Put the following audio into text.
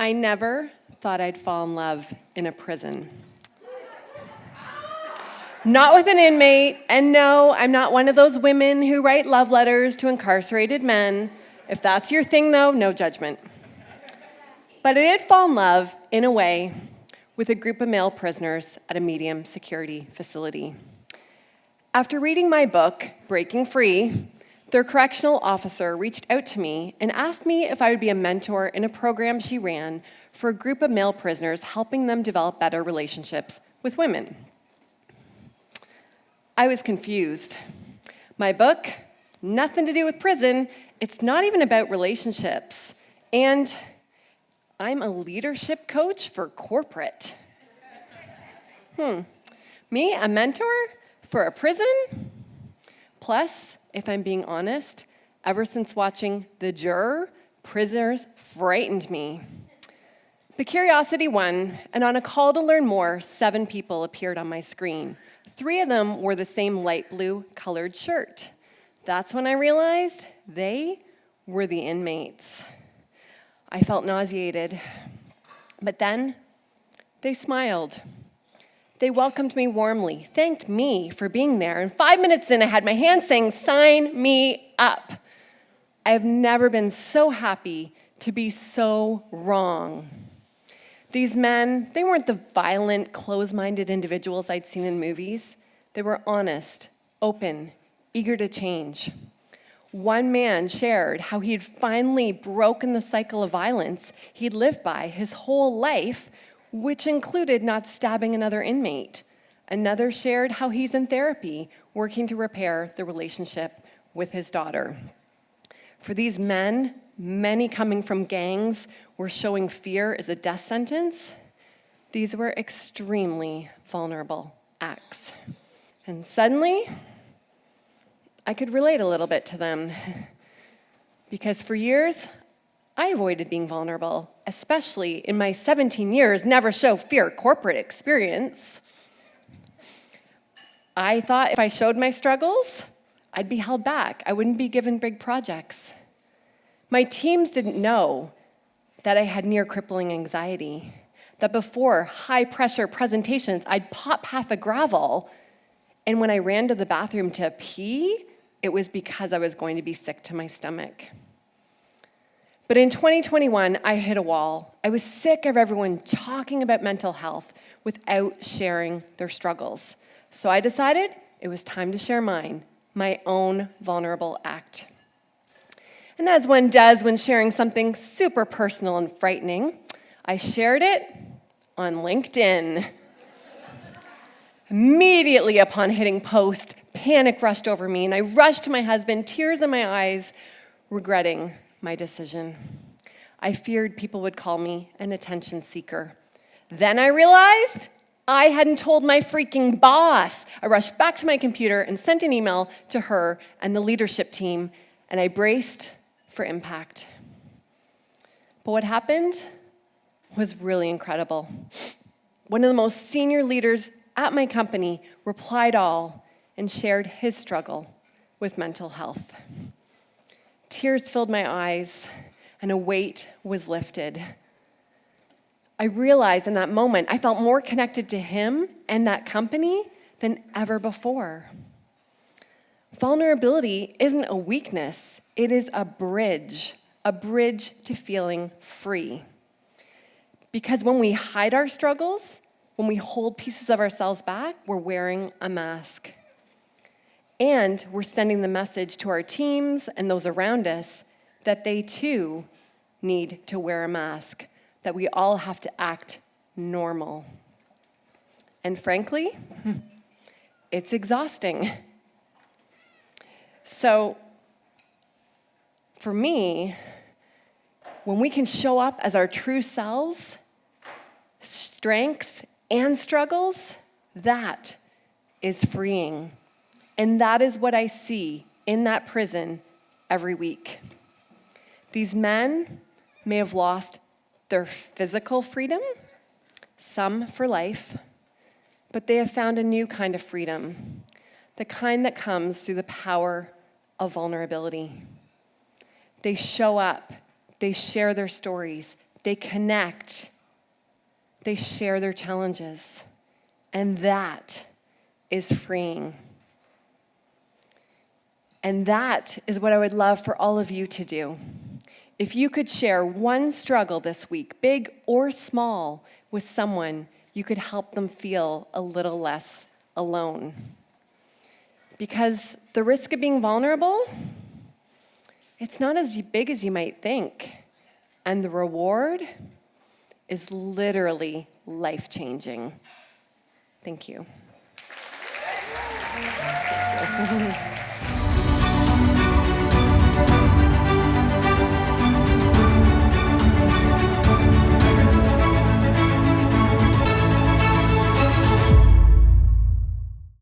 I never thought I'd fall in love in a prison. Not with an inmate, and no, I'm not one of those women who write love letters to incarcerated men. If that's your thing, though, no judgment. But I did fall in love, in a way, with a group of male prisoners at a medium security facility. After reading my book, Breaking Free, their correctional officer reached out to me and asked me if I would be a mentor in a program she ran for a group of male prisoners, helping them develop better relationships with women. I was confused. My book, nothing to do with prison. It's not even about relationships. And I'm a leadership coach for corporate. Me, a mentor for a prison? Plus, if I'm being honest, ever since watching The Juror, prisoners frightened me. The curiosity won, and on a call to learn more, 7 people appeared on my screen. 3 of them wore the same light blue colored shirt. That's when I realized they were the inmates. I felt nauseated, but then they smiled. They welcomed me warmly, thanked me for being there, and 5 minutes in, I had my hand saying, "Sign me up." I have never been so happy to be so wrong. These men, they weren't the violent, close-minded individuals I'd seen in movies. They were honest, open, eager to change. One man shared how he had finally broken the cycle of violence he'd lived by his whole life, which included not stabbing another inmate. Another shared how he's in therapy, working to repair the relationship with his daughter. For these men, many coming from gangs where showing fear is a death sentence, these were extremely vulnerable acts. And suddenly, I could relate a little bit to them. Because for years, I avoided being vulnerable, especially in my 17 years never show fear corporate experience. I thought if I showed my struggles, I'd be held back. I wouldn't be given big projects. My teams didn't know that I had near crippling anxiety, that before high-pressure presentations, I'd pop half a gravel, and when I ran to the bathroom to pee, it was because I was going to be sick to my stomach. But in 2021, I hit a wall. I was sick of everyone talking about mental health without sharing their struggles. So I decided it was time to share mine, my own vulnerable act. And as one does when sharing something super personal and frightening, I shared it on LinkedIn. Immediately upon hitting post, panic rushed over me, and I rushed to my husband, tears in my eyes, regretting my decision. I feared people would call me an attention seeker. Then I realized I hadn't told my freaking boss. I rushed back to my computer and sent an email to her and the leadership team, and I braced for impact. But what happened was really incredible. One of the most senior leaders at my company replied all and shared his struggle with mental health. Tears filled my eyes, and a weight was lifted. I realized in that moment I felt more connected to him and that company than ever before. Vulnerability isn't a weakness, it is a bridge to feeling free. Because when we hide our struggles, when we hold pieces of ourselves back, we're wearing a mask. And we're sending the message to our teams and those around us that they too need to wear a mask, that we all have to act normal. And frankly, it's exhausting. So, for me, when we can show up as our true selves, strengths and struggles, that is freeing. And that is what I see in that prison every week. These men may have lost their physical freedom, some for life, but they have found a new kind of freedom, the kind that comes through the power of vulnerability. They show up, they share their stories, they connect, they share their challenges, and that is freeing. And that is what I would love for all of you to do. If you could share one struggle this week, big or small, with someone, you could help them feel a little less alone. Because the risk of being vulnerable, it's not as big as you might think. And the reward is literally life-changing. Thank you.